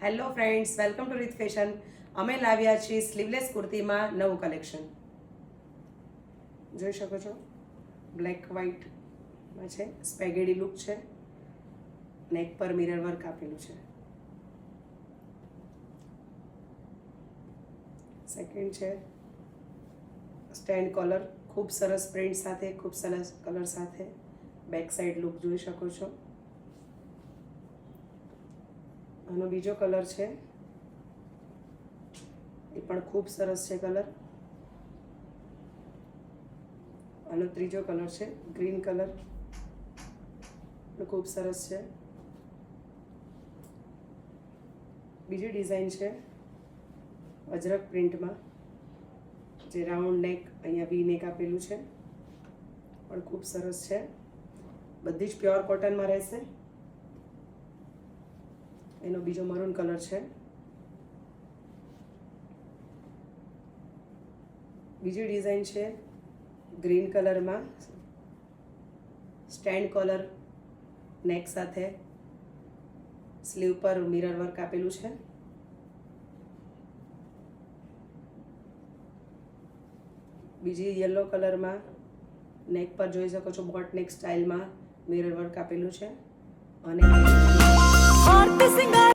Hello friends, welcome to રીત fashion. અમે લાવ્યા છીએ સ્લીવલેસ કુર્તીમાં નવું કલેક્શન. જોઈ શકો છો, બ્લેક વ્હાઇટમાં છે, સ્પેગેડી લુક છે, નેક પર મિરર વર્ક આપેલું છે. સેકન્ડ છે સ્ટેન્ડ કોલર, ખૂબ સરસ પ્રિન્ટ સાથે, ખૂબ સરસ કલર સાથે. બેક સાઈડ લુક જોઈ શકો છો. આનો બીજો કલર છે, એ પણ ખૂબ સરસ છે કલર. આનો ત્રીજો કલર છે ગ્રીન કલર, ખૂબ સરસ છે. બીજી ડિઝાઇન છે અજરક પ્રિન્ટમાં, જે રાઉન્ડ નેક, અહીંયા વી નેક આપેલું છે, પણ ખૂબ સરસ છે. બધી જ પ્યોર કોટનમાં રહેશે. એનો બીજો મરૂન કલર છે. બીજી ડિઝાઇન છે ગ્રીન કલરમાં, સ્ટેન્ડ કોલર નેક સાથે, સ્લીવ પર મિરર વર્ક આપેલું છે. બીજી યલો કલરમાં નેક પર જોઈ શકો છો, બોટ નેક સ્ટાઇલમાં મિરર વર્ક આપેલું છે. અને